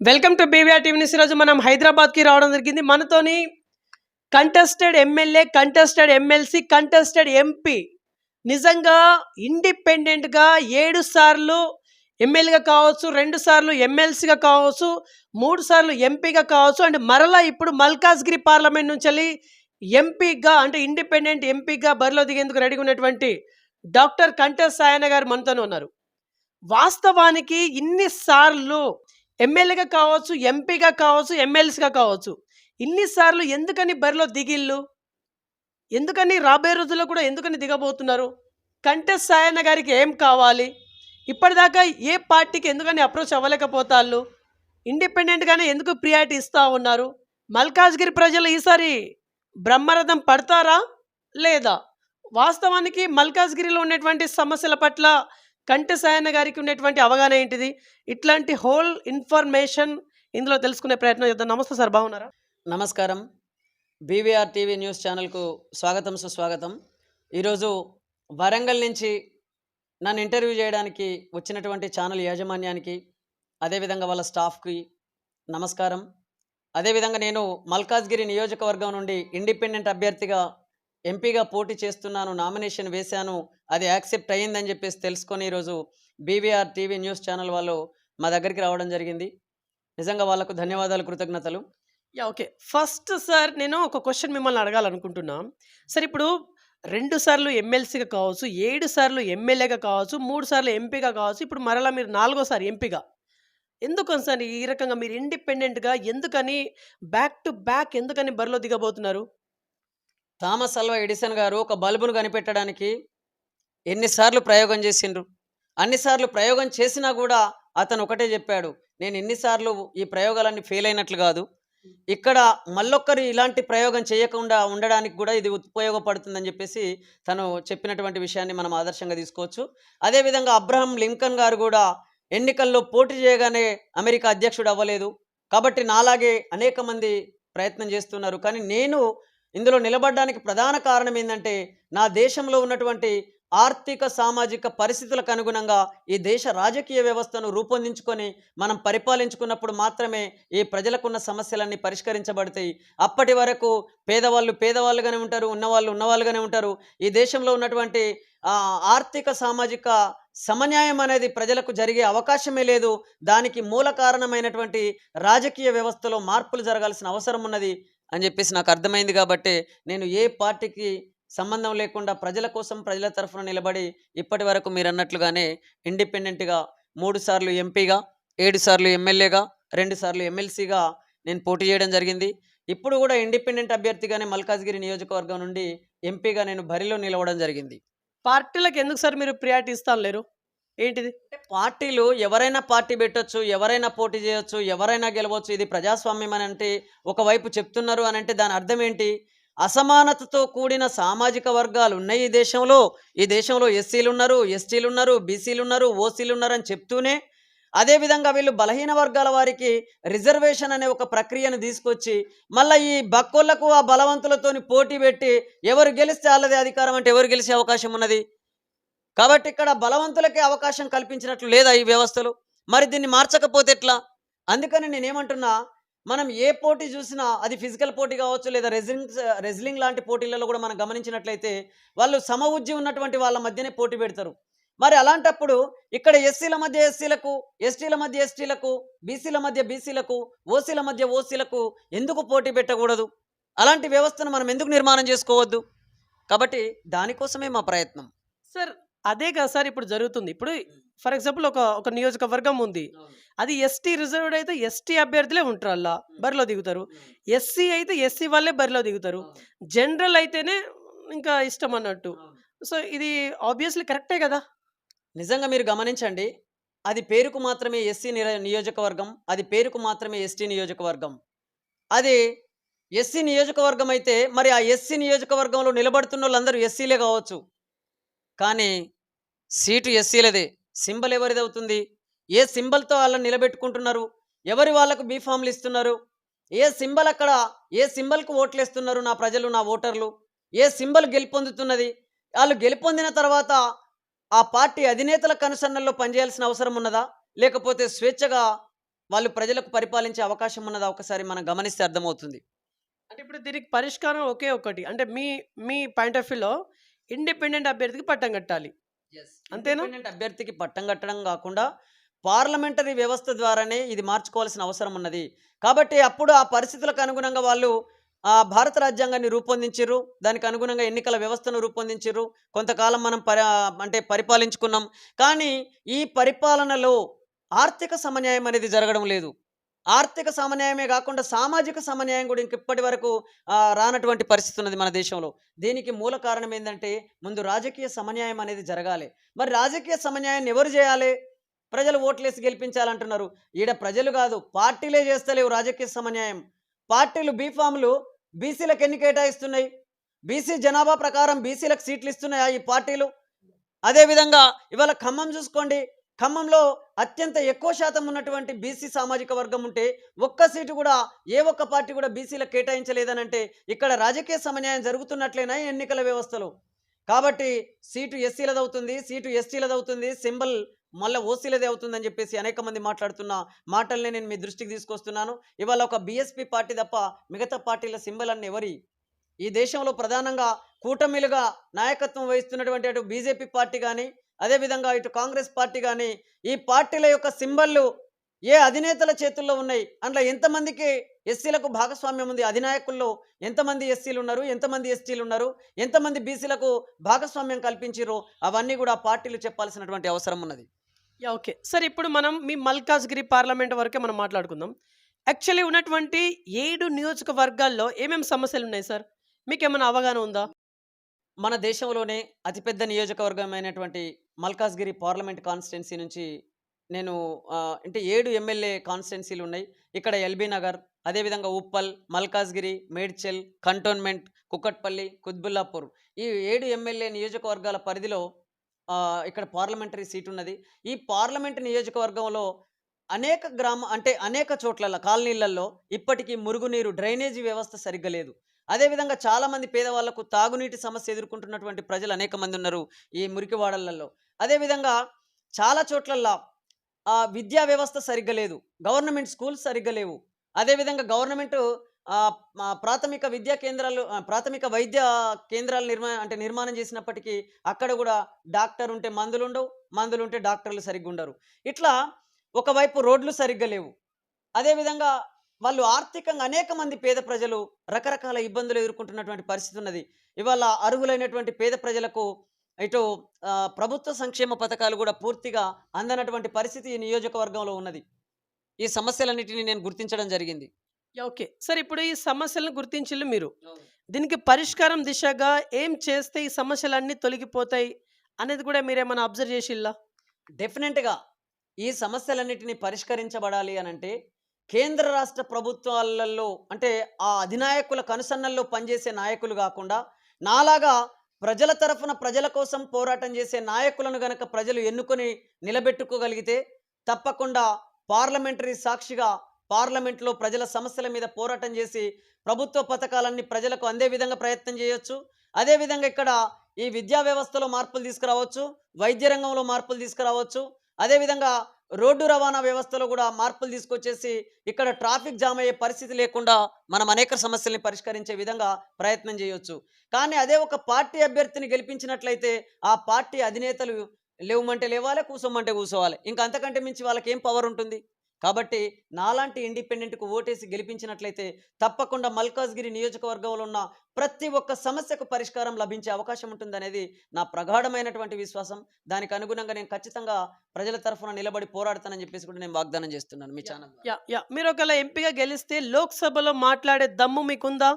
Welcome to BVR TV news. ఈరోజు మనం హైదరాబాద్కి రావడం జరిగింది. మనతోని contested MLA, contested MLC, contested MP, నిజంగా ఇండిపెండెంట్గా 7 సార్లు ఎమ్మెల్యేగా కావచ్చు, 2 సార్లు ఎమ్మెల్సీగా కావచ్చు, 3 సార్లు ఎంపీగా కావచ్చు, అండ్ మరలా ఇప్పుడు మల్కాజ్గిరి పార్లమెంట్ నుంచి వెళ్ళి ఎంపీగా అంటే ఇండిపెండెంట్ ఎంపీగా బరిలో దిగేందుకు రెడీగా ఉన్నటువంటి డాక్టర్ కంటె సాయన్న గారు మనతోనే ఉన్నారు. వాస్తవానికి ఇన్ని సార్లు ఎమ్మెల్యేగా కావచ్చు, ఎంపీగా కావచ్చు, ఎమ్మెల్సీగా కావచ్చు, ఇన్ని సార్లు ఎందుకని బరిలో దిగిళ్ళు? ఎందుకని రాబోయే రోజుల్లో కూడా ఎందుకని దిగబోతున్నారు? కంటె సాయన్న గారికి ఏం కావాలి? ఇప్పటిదాకా ఏ పార్టీకి ఎందుకని అప్రోచ్ అవ్వలేకపోతాళ్ళు? ఇండిపెండెంట్గానే ఎందుకు ప్రియారిటీ ఇస్తూ ఉన్నారు? మల్కాజ్గిరి ప్రజలు ఈసారి బ్రహ్మరథం పడతారా లేదా? వాస్తవానికి మల్కాజ్గిరిలో ఉన్నటువంటి సమస్యల పట్ల కంటె సాయన్న గారికి ఉన్నటువంటి అవగాహన ఏంటిది? ఇట్లాంటి హోల్ ఇన్ఫర్మేషన్ ఇందులో తెలుసుకునే ప్రయత్నం చేద్దాం. నమస్తే సార్, బాగున్నారా? నమస్కారం. బీవీఆర్ టీవీ న్యూస్ ఛానల్కు స్వాగతం, సుస్వాగతం. ఈరోజు వరంగల్ నుంచి నన్ను ఇంటర్వ్యూ చేయడానికి వచ్చినటువంటి ఛానల్ యాజమాన్యానికి, అదేవిధంగా వాళ్ళ స్టాఫ్కి నమస్కారం. అదేవిధంగా నేను మల్కాజ్గిరి నియోజకవర్గం నుండి ఇండిపెండెంట్ అభ్యర్థిగా ఎంపీగా పోటీ చేస్తున్నాను, నామినేషన్ వేశాను, అది యాక్సెప్ట్ అయ్యిందని చెప్పేసి తెలుసుకొని ఈరోజు బీవీఆర్ టీవీ న్యూస్ ఛానల్ వాళ్ళు మా దగ్గరికి రావడం జరిగింది. నిజంగా వాళ్ళకు ధన్యవాదాలు, కృతజ్ఞతలు. ఓకే. ఫస్ట్ సార్, నేను ఒక క్వశ్చన్ మిమ్మల్ని అడగాలనుకుంటున్నా. సార్, ఇప్పుడు 2 సార్లు ఎమ్మెల్సీగా కావచ్చు, 7 సార్లు ఎమ్మెల్యేగా కావచ్చు, 3 సార్లు ఎంపీగా కావచ్చు, ఇప్పుడు మరలా మీరు 4గోసారి ఎంపీగా. ఎందుకని సార్ ఈ రకంగా మీరు ఇండిపెండెంట్గా ఎందుకని బ్యాక్ టు బ్యాక్ ఎందుకని బరిలో దిగబోతున్నారు? థామస్ అల్వా ఎడిసన్ గారు ఒక బల్బును కనిపెట్టడానికి ఎన్నిసార్లు ప్రయోగం చేసిండ్రు. అన్నిసార్లు ప్రయోగం చేసినా కూడా అతను ఒకటే చెప్పాడు, నేను ఎన్నిసార్లు ఈ ప్రయోగాలన్నీ ఫెయిల్ అయినట్లు కాదు, ఇక్కడ మళ్ళొక్కరు ఇలాంటి ప్రయోగం చేయకుండా ఉండడానికి కూడా ఇది ఉపయోగపడుతుందని చెప్పేసి తను చెప్పినటువంటి విషయాన్ని మనం ఆదర్శంగా తీసుకోవచ్చు. అదేవిధంగా అబ్రహం లింకన్ గారు కూడా ఎన్నికల్లో పోటీ చేయగానే అమెరికా అధ్యక్షుడు అవ్వలేదు. కాబట్టి నాలాగే అనేక మంది ప్రయత్నం చేస్తున్నారు. కానీ నేను ఇందులో నిలబడడానికి ప్రధాన కారణం ఏంటంటే, నా దేశంలో ఉన్నటువంటి ఆర్థిక సామాజిక పరిస్థితులకు అనుగుణంగా ఈ దేశ రాజకీయ వ్యవస్థను రూపొందించుకొని మనం పరిపాలించుకున్నప్పుడు మాత్రమే ఈ ప్రజలకున్న సమస్యలన్నీ పరిష్కరించబడతాయి. అప్పటి వరకు పేదవాళ్ళు పేదవాళ్ళుగానే ఉంటారు, ఉన్నవాళ్ళు ఉన్నవాళ్ళుగానే ఉంటారు. ఈ దేశంలో ఉన్నటువంటి ఆర్థిక సామాజిక సమన్యాయం అనేది ప్రజలకు జరిగే అవకాశమే లేదు. దానికి మూల కారణమైనటువంటి రాజకీయ వ్యవస్థలో మార్పులు జరగాల్సిన అవసరం ఉన్నది అని చెప్పేసి నాకు అర్థమైంది. కాబట్టి నేను ఏ పార్టీకి సంబంధం లేకుండా ప్రజల కోసం, ప్రజల తరఫున నిలబడి ఇప్పటి వరకు మీరు అన్నట్లుగానే ఇండిపెండెంట్గా 3 సార్లు ఎంపీగా, 7 సార్లు ఎమ్మెల్యేగా, 2 సార్లు ఎమ్మెల్సీగా నేను పోటీ చేయడం జరిగింది. ఇప్పుడు కూడా ఇండిపెండెంట్ అభ్యర్థిగానే మల్కాజ్గిరి నియోజకవర్గం నుండి ఎంపీగా నేను బరిలో నిలవడం జరిగింది. పార్టీలకు ఎందుకు సార్ మీరు ప్రియారిటీ ఇస్తాను లేరు? ఏంటిది? పార్టీలు ఎవరైనా పార్టీ పెట్టొచ్చు, ఎవరైనా పోటీ చేయొచ్చు, ఎవరైనా గెలవచ్చు. ఇది ప్రజాస్వామ్యం అని అంటే ఒకవైపు చెప్తున్నారు అని అంటే దాని అర్థం ఏంటి? అసమానతతో కూడిన సామాజిక వర్గాలు ఉన్నాయి ఈ దేశంలో. ఈ దేశంలో ఎస్సీలు ఉన్నారు, ఎస్టీలు ఉన్నారు, బీసీలు ఉన్నారు, ఓసీలు ఉన్నారు అని చెప్తూనే అదేవిధంగా వీళ్ళు బలహీన వర్గాల వారికి రిజర్వేషన్ అనే ఒక ప్రక్రియను తీసుకొచ్చి మళ్ళీ ఈ బక్కోళ్లకు ఆ బలవంతులతోని పోటీ పెట్టి ఎవరు గెలిస్తే వాళ్ళదే అధికారం అంటే ఎవరు గెలిచే అవకాశం ఉన్నది? కాబట్టి ఇక్కడ బలవంతులకే అవకాశం కల్పించినట్లు లేదా ఈ వ్యవస్థలో? మరి దీన్ని మార్చకపోతే ఎట్లా? అందుకని నేనేమంటున్నా, మనం ఏ పోటీ చూసినా అది ఫిజికల్ పోటీ కావచ్చు, లేదా రెజ్లింగ్ లాంటి పోటీలలో కూడా మనం గమనించినట్లయితే వాళ్ళు సమవుజ్జి ఉన్నటువంటి వాళ్ళ మధ్యనే పోటీ పెడతారు. మరి అలాంటప్పుడు ఇక్కడ ఎస్సీల మధ్య ఎస్సీలకు, ఎస్టీల మధ్య ఎస్టీలకు, బీసీల మధ్య బీసీలకు, ఓసీల మధ్య ఓసీలకు ఎందుకు పోటీ పెట్టకూడదు? అలాంటి వ్యవస్థను మనం ఎందుకు నిర్మాణం చేసుకోవద్దు? కాబట్టి దానికోసమే మా ప్రయత్నం. సార్, అదే కదా సార్ ఇప్పుడు జరుగుతుంది. ఇప్పుడు ఫర్ ఎగ్జాంపుల్ ఒక నియోజకవర్గం ఉంది. అది ఎస్టీ రిజర్వ్డ్ అయితే ఎస్టీ అభ్యర్థులే ఉంటారు, అలా బరిలో దిగుతారు. ఎస్సీ అయితే ఎస్సీ వాళ్ళే బరిలో దిగుతారు. జనరల్ అయితేనే ఇంకా ఇష్టం అన్నట్టు. సో ఇది ఆబ్వియస్లీ కరెక్టే కదా? నిజంగా మీరు గమనించండి, అది పేరుకు మాత్రమే ఎస్సీ నియోజకవర్గం, అది పేరుకు మాత్రమే ఎస్టీ నియోజకవర్గం. అది ఎస్సీ నియోజకవర్గం అయితే మరి ఆ ఎస్సీ నియోజకవర్గంలో నిలబడుతున్న వాళ్ళందరూ ఎస్సీలే కావచ్చు, కానీ సీటు ఎస్సీలదే. సింబల్ ఎవరిది అవుతుంది? ఏ సింబల్తో వాళ్ళని నిలబెట్టుకుంటున్నారు? ఎవరి వాళ్ళకు బీఫామ్లు ఇస్తున్నారు? ఏ సింబల్ అక్కడ, ఏ సింబల్కు ఓట్లు వేస్తున్నారు నా ప్రజలు, నా ఓటర్లు? ఏ సింబల్ గెలుపొందుతున్నది? వాళ్ళు గెలుపొందిన తర్వాత ఆ పార్టీ అధినేతల కనుసన్నల్లో పనిచేయాల్సిన అవసరం ఉన్నదా? లేకపోతే స్వేచ్ఛగా వాళ్ళు ప్రజలకు పరిపాలించే అవకాశం ఉన్నది ఒకసారి మనం గమనిస్తే అర్థమవుతుంది. అంటే ఇప్పుడు దీనికి పరిష్కారం ఒకే ఒకటి. అంటే మీ మీ పాయింట్ ఆఫ్ వ్యూలో ఇండిపెండెంట్ అభ్యర్థికి పట్టం కట్టాలి. అంతేనా? ఇండిపెండెంట్ అభ్యర్థికి పట్టం కట్టడం కాకుండా పార్లమెంటరీ వ్యవస్థ ద్వారానే ఇది మార్చుకోవాల్సిన అవసరం ఉన్నది. కాబట్టి అప్పుడు ఆ పరిస్థితులకు అనుగుణంగా వాళ్ళు భారత రాజ్యాంగాన్ని రూపొందించిర్రు. దానికి అనుగుణంగా ఎన్నికల వ్యవస్థను రూపొందించిర్రు. కొంతకాలం మనం అంటే పరిపాలించుకున్నాం. కానీ ఈ పరిపాలనలో ఆర్థిక సమన్యాయం అనేది జరగడం లేదు. ఆర్థిక సమన్యాయమే కాకుండా సామాజిక సమన్యాయం కూడా ఇప్పటి వరకు రానటువంటి పరిస్థితి ఉన్నది మన దేశంలో. దీనికి మూల కారణం ఏందంటే ముందు రాజకీయ సమన్యాయం అనేది జరగాలి. మరి రాజకీయ సమన్యాయాన్ని ఎవరు చేయాలి? ప్రజలు ఓట్లేసి గెలిపించాలంటున్నారు. ఈడ ప్రజలు కాదు, పార్టీలే చేస్తలేవు రాజకీయ సమన్యాయం. పార్టీలు బీఫామ్‌లు బీసీలకు ఎన్ని కేటాయిస్తున్నాయి? బీసీ జనాభా ప్రకారం బీసీలకు సీట్లు ఇస్తున్నాయా ఈ పార్టీలు? అదేవిధంగా ఇవాళ ఖమ్మం చూసుకోండి. ఖమ్మంలో అత్యంత ఎక్కువ శాతం ఉన్నటువంటి బీసీ సామాజిక వర్గం ఉంటే ఒక్క సీటు కూడా ఏ ఒక్క పార్టీ కూడా బీసీలకు కేటాయించలేదనంటే ఇక్కడ రాజకీయ సమన్యాయం జరుగుతున్నట్లేనా ఈ ఎన్నికల వ్యవస్థలో? కాబట్టి సీటు ఎస్సీలదవుతుంది, సీటు ఎస్టీలదవుతుంది, సింబల్ మళ్ళీ ఓసీలదే అవుతుందని చెప్పేసి అనేక మంది మాట్లాడుతున్న మాటల్ని నేను మీ దృష్టికి తీసుకొస్తున్నాను. ఇవాళ ఒక బీఎస్పీ పార్టీ తప్ప మిగతా పార్టీల సింబల్ అన్ని ఎవరి? ఈ దేశంలో ప్రధానంగా కూటమిలుగా నాయకత్వం వహిస్తున్నటువంటి అటు బీజేపీ పార్టీ కానీ, అదేవిధంగా ఇటు కాంగ్రెస్ పార్టీ కానీ, ఈ పార్టీల యొక్క సింబళ్ళు ఏ అధినేతల చేతుల్లో ఉన్నాయి? అందులో ఎంతమందికి ఎస్సీలకు భాగస్వామ్యం ఉంది? అధినాయకుల్లో ఎంతమంది ఎస్సీలు ఉన్నారు? ఎంతమంది ఎస్టీలు ఉన్నారు? ఎంతమంది బీసీలకు భాగస్వామ్యం కల్పించిర్రో అవన్నీ కూడా పార్టీలు చెప్పాల్సినటువంటి అవసరం ఉన్నది. యాహ్! ఓకే. సరే ఇప్పుడు మనం మీ మల్కాజ్గిరి పార్లమెంట్ వరకే మనం మాట్లాడుకుందాం. యాక్చువల్లీ ఉన్నటువంటి 7 నియోజకవర్గాల్లో ఏమేం సమస్యలున్నాయి సార్? మీకేమన్నా అవగాహన ఉందా? మన దేశంలోనే అతిపెద్ద నియోజకవర్గమైనటువంటి మల్కాజ్గిరి పార్లమెంట్ కాన్స్టిట్యున్సీ నుంచి నేను అంటే 7 ఎమ్మెల్యే కాన్స్టిట్యున్సీలు ఉన్నాయి. ఇక్కడ ఎల్బీ నగర్, అదేవిధంగా ఉప్పల్, మల్కాజ్గిరి, మేడ్చల్, కంటోన్మెంట్, కుకట్పల్లి, కుత్బుల్లాపూర్ ఈ 7 ఎమ్మెల్యే నియోజకవర్గాల పరిధిలో ఇక్కడ పార్లమెంటరీ సీట్ ఉన్నది. ఈ పార్లమెంట్ నియోజకవర్గంలో అనేక చోట్ల కాలనీలలో ఇప్పటికీ మురుగునీరు డ్రైనేజీ వ్యవస్థ సరిగ్గా లేదు. అదేవిధంగా చాలామంది పేదవాళ్లకు తాగునీటి సమస్య ఎదుర్కొంటున్నటువంటి ప్రజలు అనేక మంది ఉన్నారు ఈ మురికివాడలలో. అదేవిధంగా చాలా చోట్లల్లో విద్యా వ్యవస్థ సరిగ్గా లేదు. గవర్నమెంట్ స్కూల్స్ సరిగ్గా లేవు. అదేవిధంగా గవర్నమెంట్ ప్రాథమిక విద్యా కేంద్రాలు ప్రాథమిక వైద్య కేంద్రాలు నిర్మాణం చేసినప్పటికీ అక్కడ కూడా డాక్టర్ ఉంటే మందులుండవు, మందులుంటే డాక్టర్లు సరిగ్గా ఉండరు. ఇట్లా ఒకవైపు రోడ్లు సరిగ్గా లేవు. అదేవిధంగా వాళ్ళు ఆర్థికంగా అనేక మంది పేద ప్రజలు రకరకాల ఇబ్బందులు ఎదుర్కొంటున్నటువంటి పరిస్థితి ఉన్నది. ఇవాళ అర్హులైనటువంటి పేద ప్రజలకు ఇటు ప్రభుత్వ సంక్షేమ పథకాలు కూడా పూర్తిగా అందనటువంటి పరిస్థితి ఈ నియోజకవర్గంలో ఉన్నది. ఈ సమస్యలన్నిటిని నేను గుర్తించడం జరిగింది. యాహ్! ఓకే. సరే ఇప్పుడు ఈ సమస్యలను గుర్తించిల్లు మీరు. దీనికి పరిష్కారం దిశగా ఏం చేస్తే ఈ సమస్యలన్నీ తొలగిపోతాయి అనేది కూడా మీరేమన్నా అబ్జర్వ్ చేసిల్లా? డెఫినెట్‌గా ఈ సమస్యలన్నిటిని పరిష్కరించబడాలి అనంటే కేంద్ర రాష్ట్ర ప్రభుత్వాలలో అంటే ఆ అధినాయకుల కనుసన్నల్లో పనిచేసే నాయకులు కాకుండా నాలాగా ప్రజల తరఫున ప్రజల కోసం పోరాటం చేసే నాయకులను గనక ప్రజలు ఎన్నుకొని నిలబెట్టుకోగలిగితే తప్పకుండా పార్లమెంటరీ సాక్షిగా పార్లమెంట్లో ప్రజల సమస్యల మీద పోరాటం చేసి ప్రభుత్వ పథకాలన్నీ ప్రజలకు అందే విధంగా ప్రయత్నం చేయొచ్చు. అదేవిధంగా ఇక్కడ ఈ విద్యా వ్యవస్థలో మార్పులు తీసుకురావచ్చు, వైద్య రంగంలో మార్పులు తీసుకురావచ్చు, అదేవిధంగా రోడ్డు రవాణా వ్యవస్థలో కూడా మార్పులు తీసుకొచ్చేసి ఇక్కడ ట్రాఫిక్ జామ్ అయ్యే పరిస్థితి లేకుండా మనం అనేక సమస్యల్ని పరిష్కరించే విధంగా ప్రయత్నం చేయొచ్చు. కానీ అదే ఒక పార్టీ అభ్యర్థిని గెలిపించినట్లయితే ఆ పార్టీ అధినేతలు లేవమంటే లేవాలి, కూసోమంటే కూసోవాలి. ఇంకా అంతకంటే మించి వాళ్ళకి ఏం పవర్ ఉంటుంది? కాబట్టి నాలాంటి ఇండిపెండెంట్కు ఓటేసి గెలిపించినట్లయితే తప్పకుండా మల్కాజ్గిరి నియోజకవర్గంలో ఉన్న ప్రతి ఒక్క సమస్యకు పరిష్కారం లభించే అవకాశం ఉంటుందనేది నా ప్రగాఢమైనటువంటి విశ్వాసం. దానికి అనుగుణంగా నేను ఖచ్చితంగా ప్రజల తరఫున నిలబడి పోరాడతానని చెప్పేసి కూడా నేను వాగ్దానం చేస్తున్నాను మీ ఛానల్ ద్వారా. యాహ్! మీరు ఒకవేళ ఎంపీగా గెలిస్తే లోక్సభలో మాట్లాడే దమ్ము మీకుందా?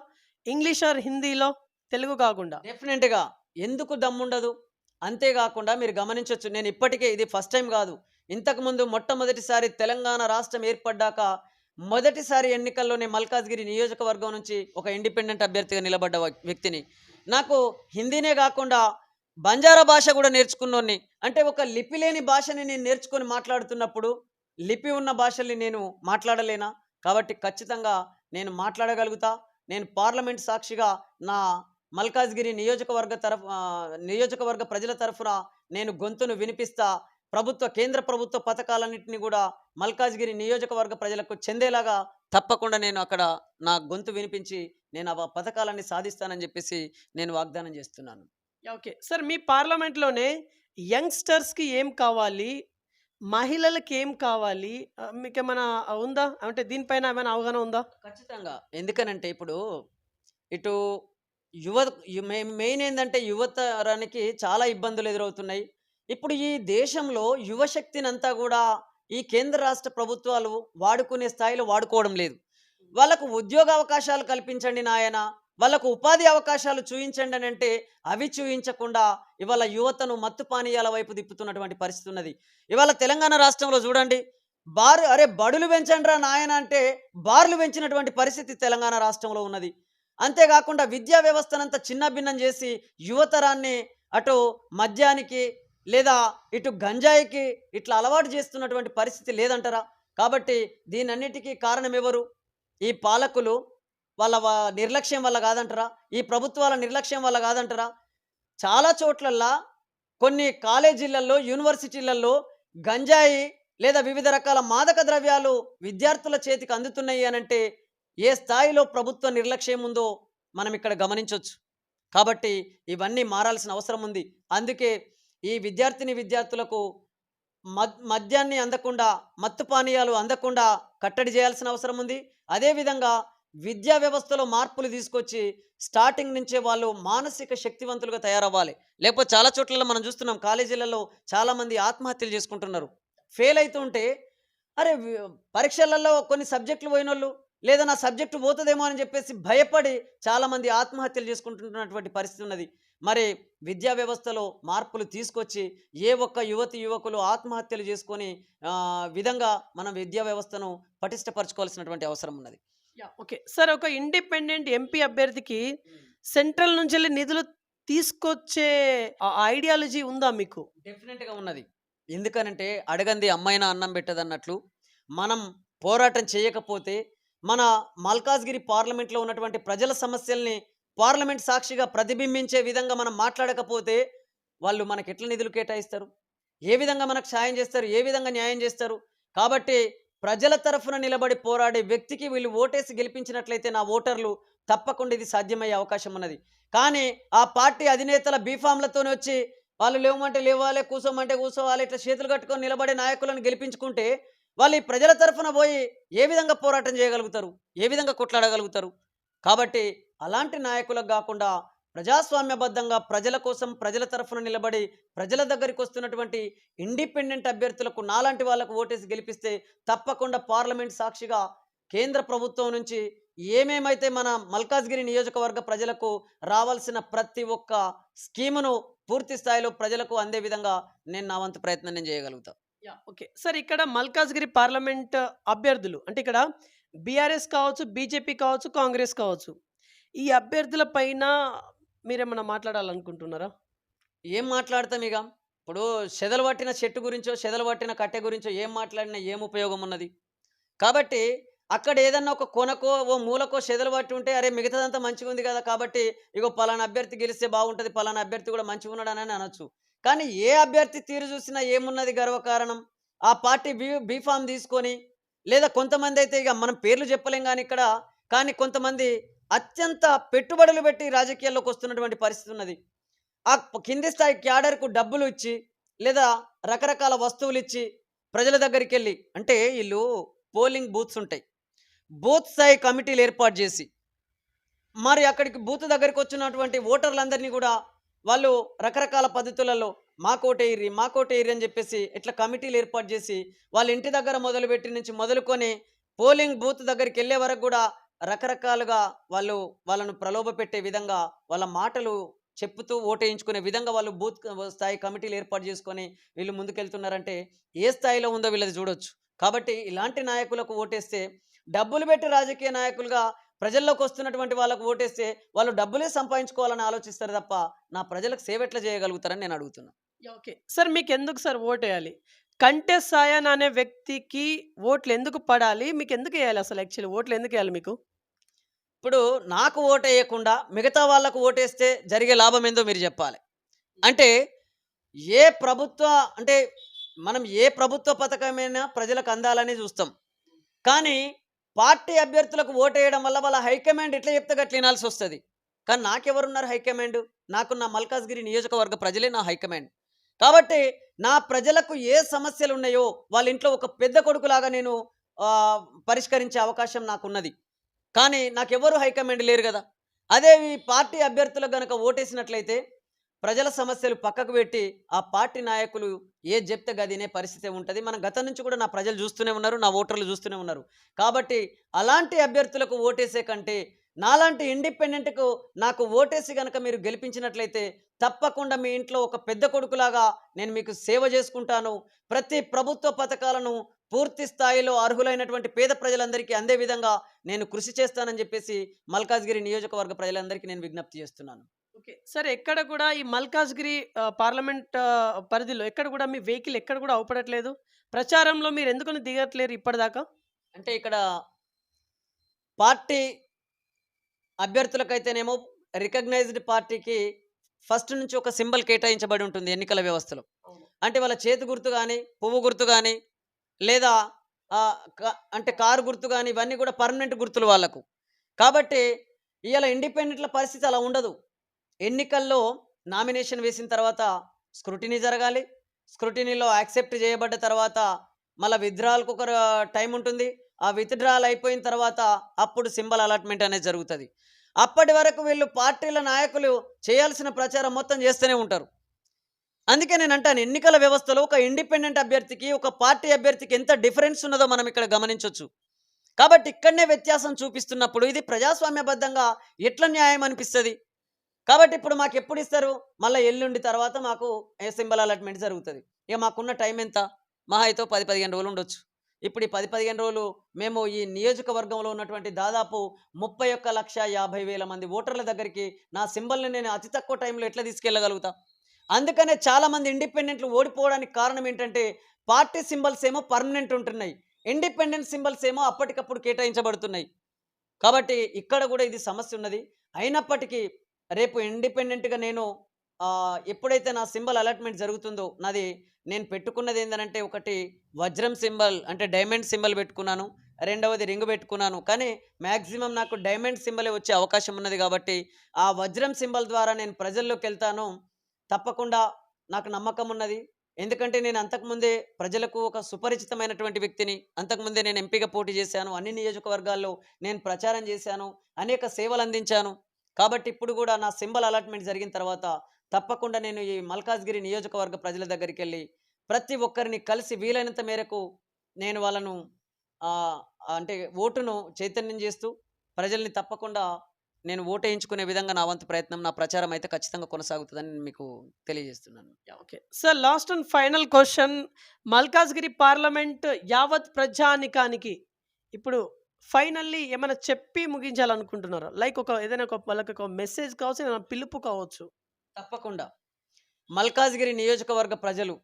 ఇంగ్లీష్ ఆర్ హిందీలో, తెలుగు కాకుండా? డెఫినెట్‌గా ఎందుకు దమ్ముండదు? అంతేకాకుండా మీరు గమనించొచ్చు, నేను ఇప్పటికే ఇది ఫస్ట్ టైం కాదు. ఇంతకుముందు మొట్టమొదటిసారి తెలంగాణ రాష్ట్రం ఏర్పడ్డాక మొదటిసారి ఎన్నికల్లోనే మల్కాజ్గిరి నియోజకవర్గం నుంచి ఒక ఇండిపెండెంట్ అభ్యర్థిగా నిలబడ్డ వ్యక్తిని. నాకు హిందీనే కాకుండా బంజారా భాష కూడా నేర్చుకున్నోన్ని. అంటే ఒక లిపి లేని భాషని నేను నేర్చుకొని మాట్లాడుతున్నప్పుడు లిపి ఉన్న భాషల్ని నేను మాట్లాడలేనా? కాబట్టి ఖచ్చితంగా నేను మాట్లాడగలుగుతా. నేను పార్లమెంట్ సాక్షిగా నా మల్కాజ్గిరి నియోజకవర్గ ప్రజల తరఫున నేను గొంతును వినిపిస్తా. కేంద్ర ప్రభుత్వ పథకాలన్నింటినీ కూడా మల్కాజ్గిరి నియోజకవర్గ ప్రజలకు చెందేలాగా తప్పకుండా నేను అక్కడ నా గొంతు వినిపించి నేను ఆ పథకాలన్నీ సాధిస్తానని చెప్పేసి నేను వాగ్దానం చేస్తున్నాను. ఓకే. సార్ మీ పార్లమెంట్‌లోనే యంగ్‌స్టర్స్‌కి ఏం కావాలి? మహిళలకి ఏం కావాలి? మీకేమైనా ఉందా? అంటే దీనిపైన ఏమైనా అవగాహన ఉందా? ఖచ్చితంగా. ఎందుకనంటే ఇప్పుడు ఇటు యువ మెయిన్ ఏందంటే యువతరానికి చాలా ఇబ్బందులు ఎదురవుతున్నాయి. ఇప్పుడు ఈ దేశంలో యువశక్తినంతా గూడా ఈ కేంద్ర రాష్ట్ర ప్రభుత్వాలు వాడుకునే స్థాయిలో వాడుకోవడం లేదు. వాళ్ళకు ఉద్యోగ అవకాశాలు కల్పించండి నాయనా, వాళ్ళకు ఉపాధి అవకాశాలు చూయించండి అనంటే అవి చూయించకుండా ఇవాళ యువతను మత్తు పానీయాల వైపు తిప్పుతున్నటువంటి పరిస్థితి ఉన్నది. ఇవాళ తెలంగాణ రాష్ట్రంలో చూడండి, బడులు పెంచండ్రా నాయన అంటే బార్లు పెంచినటువంటి పరిస్థితి తెలంగాణ రాష్ట్రంలో ఉన్నది. అంతేకాకుండా విద్యా వ్యవస్థనంతా చిన్నభిన్నం చేసి యువతరాన్ని అటు మద్యానికి లేదా ఇటు గంజాయికి ఇట్లా అలవాటు చేస్తున్నటువంటి పరిస్థితి లేదంటారా? కాబట్టి దీనన్నిటికీ కారణం ఎవరు? ఈ పాలకులు వాళ్ళ నిర్లక్ష్యం వల్ల కాదంటారా? ఈ ప్రభుత్వాల నిర్లక్ష్యం వల్ల కాదంటారా? చాలా చోట్లల్లా కొన్ని కాలేజీలలో, యూనివర్సిటీలలో గంజాయి లేదా వివిధ రకాల మాదక ద్రవ్యాలు విద్యార్థుల చేతికి అందుతున్నాయి అనంటే ఏ స్థాయిలో ప్రభుత్వ నిర్లక్ష్యం ఉందో మనం ఇక్కడ గమనించవచ్చు. కాబట్టి ఇవన్నీ మారాల్సిన అవసరం ఉంది. అందుకే ఈ విద్యార్థులకు మద్యాన్ని అందకుండా, మత్తు పానీయాలు అందకుండా కట్టడి చేయాల్సిన అవసరం ఉంది. అదేవిధంగా విద్యా వ్యవస్థలో మార్పులు తీసుకొచ్చి స్టార్టింగ్ నుంచే వాళ్ళు మానసిక శక్తివంతులుగా తయారవ్వాలి. లేకపోతే చాలా చోట్లలో మనం చూస్తున్నాం, కాలేజీలలో చాలామంది ఆత్మహత్యలు చేసుకుంటున్నారు. ఫెయిల్ అవుతుంటే పరీక్షలలో కొన్ని సబ్జెక్టులు పోయినోళ్ళు లేదా నా సబ్జెక్టు పోతుందేమో అని చెప్పేసి భయపడి చాలామంది ఆత్మహత్యలు చేసుకుంటున్నటువంటి పరిస్థితి ఉన్నది. మరి విద్యా వ్యవస్థలో మార్పులు తీసుకొచ్చి ఏ ఒక్క యువకులు ఆత్మహత్యలు చేసుకొని విధంగా మనం విద్యా వ్యవస్థను పటిష్టపరచుకోవాల్సినటువంటి అవసరం ఉన్నది. ఓకే. సార్ ఒక ఇండిపెండెంట్ ఎంపీ అభ్యర్థికి సెంట్రల్ నుంచి నిధులు తీసుకొచ్చే ఐడియాలజీ ఉందా మీకు? డెఫినెట్గా ఉన్నది. ఎందుకనంటే అడగంది అమ్మాయినా అన్నం పెట్టదన్నట్లు మనం పోరాటం చేయకపోతే మన మల్కాజ్గిరి పార్లమెంట్లో ఉన్నటువంటి ప్రజల సమస్యల్ని పార్లమెంట్ సాక్షిగా ప్రతిబింబించే విధంగా మనం మాట్లాడకపోతే వాళ్ళు మనకి ఎట్లా నిధులు కేటాయిస్తారు? ఏ విధంగా మనకు సాయం చేస్తారు? ఏ విధంగా న్యాయం చేస్తారు? కాబట్టి ప్రజల తరఫున నిలబడి పోరాడే వ్యక్తికి వీళ్ళు ఓటేసి గెలిపించినట్లయితే నా ఓటర్లు తప్పకుండా ఇది సాధ్యమయ్యే అవకాశం ఉన్నది. కానీ ఆ పార్టీ అధినేతల బీఫామ్లతోనే వచ్చి వాళ్ళు లేవమంటే లేవాలి, కూసోమంటే కూసోవాలి, ఇట్లా చేతులు కట్టుకొని నిలబడే నాయకులను గెలిపించుకుంటే వాళ్ళు ఈ ప్రజల తరఫున పోయి ఏ విధంగా పోరాటం చేయగలుగుతారు? ఏ విధంగా కొట్లాడగలుగుతారు? కాబట్టి అలాంటి నాయకులకు కాకుండా ప్రజాస్వామ్యబద్ధంగా ప్రజల కోసం ప్రజల తరఫున నిలబడి ప్రజల దగ్గరికి వస్తున్నటువంటి ఇండిపెండెంట్ అభ్యర్థులకు నాలాంటి వాళ్ళకు ఓటేసి గెలిపిస్తే తప్పకుండా పార్లమెంట్ సాక్షిగా కేంద్ర ప్రభుత్వం నుంచి ఏమేమైతే మన మల్కాజ్గిరి నియోజకవర్గ ప్రజలకు రావాల్సిన ప్రతి ఒక్క స్కీమును పూర్తి స్థాయిలో ప్రజలకు అందే విధంగా నేను నా వంతు ప్రయత్నం నేను చేయగలుగుతా. ఓకే. సార్ ఇక్కడ మల్కాజ్గిరి పార్లమెంట్ అభ్యర్థులు అంటే ఇక్కడ బీఆర్ఎస్ కావచ్చు, బీజేపీ కావచ్చు, కాంగ్రెస్ కావచ్చు. ఈ అభ్యర్థుల పైన మీరేమన్నా మాట్లాడాలనుకుంటున్నారా? ఏం మాట్లాడతాం ఇక? ఇప్పుడు చెదలు పట్టిన చెట్టు గురించో చెదలు పట్టిన కట్టె గురించో ఏం మాట్లాడినా ఏం ఉపయోగం ఉన్నది? కాబట్టి అక్కడ ఏదన్నా ఒక కొనకో ఓ మూలకో చెదలు పట్టి ఉంటే అరే మిగతాదంతా మంచిగా ఉంది కదా, కాబట్టి ఇగో పలానా అభ్యర్థి గెలిస్తే బాగుంటుంది, పలానా అభ్యర్థి కూడా మంచిగా ఉన్నాడని అనొచ్చు. కానీ ఏ అభ్యర్థి తీరు చూసినా ఏమున్నది గర్వకారణం? ఆ పార్టీ బీఫామ్ తీసుకొని లేదా కొంతమంది అయితే ఇక మనం పేర్లు చెప్పలేం కానీ ఇక్కడ, కానీ కొంతమంది అత్యంత పెట్టుబడులు పెట్టి రాజకీయాల్లోకి వస్తున్నటువంటి పరిస్థితి ఉన్నది. ఆ కింది స్థాయి క్యాడర్కు డబ్బులు ఇచ్చి లేదా రకరకాల వస్తువులు ఇచ్చి ప్రజల దగ్గరికి వెళ్ళి, అంటే వీళ్ళు పోలింగ్ బూత్స్ ఉంటాయి, బూత్ స్థాయి కమిటీలు ఏర్పాటు చేసి మరి అక్కడికి బూత్ దగ్గరికి వచ్చినటువంటి ఓటర్లందరినీ కూడా వాళ్ళు రకరకాల పద్ధతులలో మాకోటేయిర్రి అని చెప్పేసి ఇట్లా కమిటీలు ఏర్పాటు చేసి వాళ్ళ ఇంటి దగ్గర మొదలుపెట్టి నుంచి మొదలుకొని పోలింగ్ బూత్ దగ్గరికి వెళ్ళే వరకు కూడా రకరకాలుగా వాళ్ళను ప్రలోభ పెట్టే విధంగా వాళ్ళ మాటలు చెప్పుతూ ఓటేయించుకునే విధంగా వాళ్ళు బూత్ స్థాయి కమిటీలు ఏర్పాటు చేసుకొని వీళ్ళు ముందుకెళ్తున్నారంటే ఏ స్థాయిలో ఉందో వీళ్ళది చూడొచ్చు. కాబట్టి ఇలాంటి నాయకులకు ఓటేస్తే, డబ్బులు పెట్టి రాజకీయ నాయకులుగా ప్రజల్లోకి వస్తున్నటువంటి వాళ్ళకు ఓటేస్తే వాళ్ళు డబ్బులే సంపాదించుకోవాలని ఆలోచిస్తారు తప్ప నా ప్రజలకు సేవ ఎట్లా చేయగలుగుతారని నేను అడుగుతున్నా. ఓకే. సార్ మీకు ఎందుకు సార్ ఓటేయాలి? కంటె సాయన్ అనే వ్యక్తికి ఓట్లు ఎందుకు పడాలి? మీకు ఎందుకు వేయాలి అసలు? యాక్చువల్లీ ఓట్లు ఎందుకు వేయాలి మీకు? ఇప్పుడు నాకు ఓటేయకుండా మిగతా వాళ్ళకు ఓటేస్తే జరిగే లాభం ఏందో మీరు చెప్పాలి. అంటే ఏ ప్రభుత్వ అంటే మనం ఏ ప్రభుత్వ పథకమైనా ప్రజలకు అందాలని చూస్తాం. కానీ పార్టీ అభ్యర్థులకు ఓటేయడం వల్ల వాళ్ళ హైకమాండ్ ఎట్లా చెప్తే గట్ల వినాల్సొస్తది. కానీ నాకెవరున్నారు హైకమాండ్? నాకు నా మల్కాజ్‌గిరి నియోజకవర్గ ప్రజలే నా హైకమాండ్. కాబట్టి నా ప్రజలకు ఏ సమస్యలున్నాయో వాళ్ళ ఇంట్లో ఒక పెద్ద కొడుకులాగా నేను ఆహ్, పరిష్కరించే అవకాశం నాకున్నది. కానీ నాకెవ్వరు హైకమాండ్ లేరు గదా! అదే ఈ పార్టీ అభ్యర్థులకు గనక ఓటేసినట్లయితే ప్రజల సమస్యలు పక్కకు పెట్టి ఆ పార్టీ నాయకులు ఏది చెప్తే గది ఇనే పరిస్థితి ఉంటది. మనం గతం నుంచి కూడా నా ప్రజలు చూస్తూనే ఉన్నారు. నా ఓటర్లు చూస్తూనే ఉన్నారు. కాబట్టి అలాంటి అభ్యర్థులకు ఓటేసే కంటే నాలాంటి ఇండిపెండెంట్‌కు నాకు ఓటేసి గనక మీరు గెలిపించినట్లయితే తప్పకుండా మీ ఇంట్లో ఒక పెద్ద కొడుకులాగా నేను మీకు సేవ చేసుకుంటాను. ప్రతి ప్రభుత్వ పథకాలను పూర్తి స్థాయిలో అర్హులైనటువంటి పేద ప్రజలందరికీ అందే విధంగా నేను కృషి చేస్తానని చెప్పేసి మల్కాజ్‌గిరి నియోజకవర్గ ప్రజలందరికీ నేను విజ్ఞప్తి చేస్తున్నాను. ఓకే. సరే ఎక్కడ కూడా ఈ మల్కాజ్‌గిరి పార్లమెంట్ పరిధిలో ఎక్కడ కూడా మీ వెహికల్ ఎక్కడ కూడా అవుపడట్లేదు? ప్రచారంలో మీరెందుకని దిగట్లేరు ఇప్పటిదాకా? అంటే ఇక్కడ పార్టీ అభ్యర్థులకైతేనేమో రికగ్నైజ్డ్ పార్టీకి ఫస్ట్ నుంచి ఒక సింబల్ కేటాయించబడి ఉంటుంది ఎన్నికల వ్యవస్థలో. అవును. అంటే వాళ్ళ చేతి గుర్తు గాని, పువ్వు గుర్తు గాని, లేదా ఆహ్, క అంటే కారు గుర్తు గాని ఇవన్నీ కూడా పర్మనెంట్ గుర్తులు వాళ్ళకు. కాబట్టి ఇయాల ఇండిపెండెంట్‌ల పరిస్థితి అలా ఉండదు. ఎన్నికల్లో నామినేషన్ వేసిన తర్వాత స్క్రూటినీ జరగాలి. స్క్రూటినీలో యాక్సెప్ట్ చేయబడ్డ తర్వాత మళ్ళా విత్‌డ్రాయల్‌కి ఒక టైం ఉంటుంది. ఆ విత్‌డ్రాయల్ అయిపోయిన తర్వాత అప్పుడు సింబల్ అలాట్‌మెంట్ అనేది జరుగుతది. అప్పటి వరకు వీళ్ళు పార్టీల నాయకులు చేయాల్సిన ప్రచారం మొత్తం చేస్తూనే ఉంటారు. అందుకే నేనంటాను ఎన్నికల వ్యవస్థలో ఒక ఇండిపెండెంట్ అభ్యర్థికి, ఒక పార్టీ అభ్యర్థికి ఎంత డిఫరెన్స్ ఉన్నదో మనం ఇక్కడ గమనించొచ్చు. కాబట్టి ఇక్కడనే వ్యత్యాసం చూపిస్తున్నప్పుడు ఇది ప్రజాస్వామ్యబద్ధంగా ఎట్లా న్యాయం అనిపిస్తది? కాబట్టి ఇప్పుడు మాకెప్పుడిస్తారు? మళ్ళా ఎల్లుండి తర్వాత మాకు సింబల్ అలాట్‌మెంట్ జరుగుతది. ఇక మాకున్న టైం ఎంత? మహా అయితే 10, 15 రోజులుండొచ్చు. ఇప్పుడు ఈ 10, 15 రోజులు మేము ఈ నియోజకవర్గంలో ఉన్నటువంటి దాదాపు 31,50,000 మంది ఓటర్ల దగ్గరికి నా సింబల్‌ని నేను అతి తక్కువ టైంలో ఎట్లా తీసుకెళ్ళగలుగుతా? అందుకనే చాలామంది ఇండిపెండెంట్లు ఓడిపోవడానికి కారణం ఏంటంటే, పార్టీ సింబల్స్ ఏమో పర్మనెంట్ ఉంటున్నాయి. ఇండిపెండెంట్ సింబల్స్ ఏమో అప్పటికప్పుడు కేటాయించబడుతున్నాయి. కాబట్టి ఇక్కడ కూడా ఇది సమస్య ఉన్నది. అయినప్పటికీ రేపు ఇండిపెండెంట్‌గా నేను ఎప్పుడైతే నా సింబల్ అలాట్‌మెంట్ జరుగుతుందో నేను పెట్టుకున్నది ఏందనంటే ఒకటి వజ్రం సింబల్ అంటే డైమండ్ సింబల్ పెట్టుకున్నాను. రెండవది రింగ్ పెట్టుకున్నాను. కానీ మాక్సిమం నాకు డైమండ్ సింబలే వచ్చే అవకాశం ఉన్నది కాబట్టి ఆ వజ్రం సింబల్ ద్వారా నేను ప్రజల్లోకెళ్తాను. తప్పకుండా నాకు నమ్మకం ఉన్నది. ఎందుకంటే నేను అంతకుముందే ప్రజలకు ఒక సుపరిచితమైనటువంటి వ్యక్తిని. అంతకుముందే నేను ఎంపీగా పోటీ చేశాను. అన్ని నియోజకవర్గాల్లో నేను ప్రచారం చేశాను. అనేక సేవలందించాను. కాబట్టి ఇప్పుడు గూడా నా సింబల్ అలాట్‌మెంట్ జరిగిన తర్వాత తప్పకుండా నేను ఈ మల్కాజ్‌గిరి నియోజకవర్గ ప్రజల దగ్గరికెళ్ళి ప్రతి ఒక్కరిని కలిసి వీలైనంత మేరకు నేను వాళ్ళను ఆహ్, అంటే ఓటును చైతన్యం చేస్తూ ప్రజల్ని తప్పకుండా నేను ఓటేయించుకునే విధంగా నా వంతు ప్రయత్నం, నా ప్రచారం అయితే ఖచ్చితంగా కొనసాగుతదని మీకు తెలియజేస్తున్నాను. Yeah! Okay. Sir last and final question Malkajgiri parliament యావత్ ప్రజానికానికి ఇప్పుడు ఫైనల్లీ ఏమైనా చెప్పి ముగించాలనుకుంటున్నారా? లైక్ ఏదైనా వాళ్ళకొక మెసేజ్ కావచ్చు, ఏదైనా పిలుపు కావచ్చు. తప్పకుండా. మల్కాజ్‌గిరి నియోజకవర్గ ప్రజలు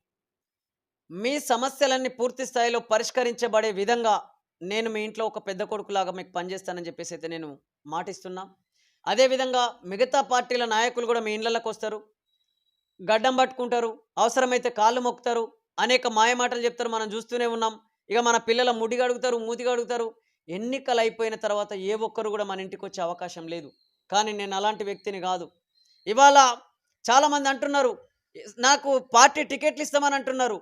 మీ సమస్యలన్నీ పూర్తి స్థాయిలో పరిష్కరించబడే విధంగా నేను మీ ఇంట్లో ఒక పెద్ద కొడుకులాగా మీకు పనిచేస్తానని చెప్పేసైతే నేను మాటిస్తున్నా. అదేవిధంగా మిగతా పార్టీల నాయకులు గూడా మీ ఇండ్లల్లకొస్తారు. గడ్డం పట్టుకుంటారు. అవసరమైతే కాళ్ళు మొక్కుతారు. అనేక మాయమాటలు చెప్తారు. మనం చూస్తూనే ఉన్నాం. ఇక మన పిల్లల ముడి గడుగుతారు, మూతి గడుగుతారు. ఎన్నికలయిపోయిన తర్వాత ఏ ఒక్కరు గూడా మన ఇంటికొచ్చే అవకాశం లేదు. కానీ నేను అలాంటి వ్యక్తిని గాదు. ఇవాళ చాలామంది అంటున్నారు, నాకు పార్టీ టికెట్లు ఇస్తామని అంటున్నారు.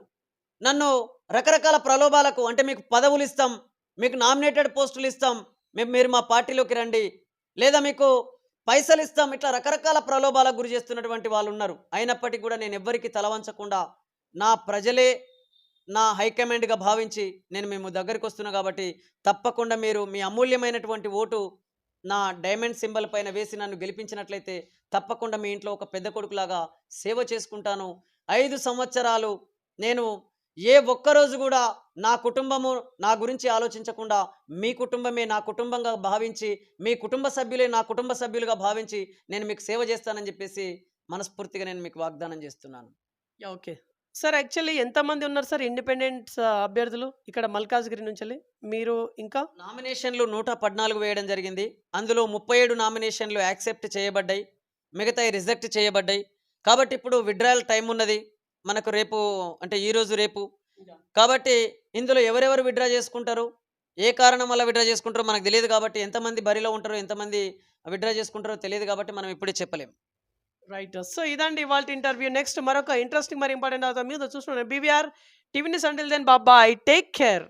నన్ను రకరకాల ప్రలోభాలకు అంటే మీకు పదవులిస్తాం, మీకు నామినేటెడ్ పోస్టులిస్తాం, మీరు మా పార్టీలోకి రండి, లేదా మీకు పైసలిస్తాం, ఇట్లా రకరకాల ప్రలోభాలకు గురి చేస్తున్నటువంటి వాళ్ళున్నారు. అయినప్పటికీ కూడా నేను ఎవ్వరికీ తల వంచకుండా నా ప్రజలే నా హైకమాండ్‌గా భావించి నేను మేము దగ్గరికొస్తున్నా కాబట్టి తప్పకుండా మీరు మీ అమూల్యమైనటువంటి ఓటు నా డైమండ్ సింబల్ పైన వేసి నన్ను గెలిపించినట్లయితే తప్పకుండా మీ ఇంట్లో ఒక పెద్ద కొడుకులాగా సేవ చేసుకుంటాను. 5 సంవత్సరాలు నేను ఏ ఒక్కరోజు గూడా నా కుటుంబము నా గురించి ఆలోచించకుండా మీ కుటుంబమే నా కుటుంబంగా భావించి, మీ కుటుంబ సభ్యులే నా కుటుంబ సభ్యులుగా భావించి నేను మీకు సేవ చేస్తానని చెప్పేసి మనస్ఫూర్తిగా నేను మీకు వాగ్దానం చేస్తున్నాను. యాహ్! ఓకే. సార్ యాక్చువల్లీ ఎంతమంది ఉన్నారు సార్ ఇండిపెండెంట్స్ అభ్యర్థులు ఇక్కడ మల్కాజ్‌గిరి నుంచెల్లి? మీరు ఇంకా? నామినేషన్లు 114 వేయడం జరిగింది. అందులో 37 నామినేషన్లు యాక్సెప్ట్ చేయబడ్డాయి. మిగతాయి రిజెక్ట్ చేయబడ్డాయి. కాబట్టి ఇప్పుడు విత్‌డ్రాయల్ టైమ్ ఉన్నది. మనకు రేపు అంటే ఈరోజు రేపు కాబట్టి ఇందులో ఎవరెవరు విత్‌డ్రా చేసుకుంటారు? ఏ కారణం వల్ల విత్‌డ్రా చేసుకుంటారో మనకు తెలియదు కాబట్టి ఎంతమంది బరిలో ఉంటారో, ఎంతమంది విత్‌డ్రా చేసుకుంటారో తెలియదు కాబట్టి మనం ఇప్పుడే చెప్పలేం. రైట్. సో ఇదండి ఇవాల్టి ఇంటర్వ్యూ. నెక్స్ట్ మరొక ఇంట్రెస్టింగ్ మరి ఇంపార్టెంట్ అవుతా మీద చూస్తున్నాను. BVR TV news. Until then bye. Take care.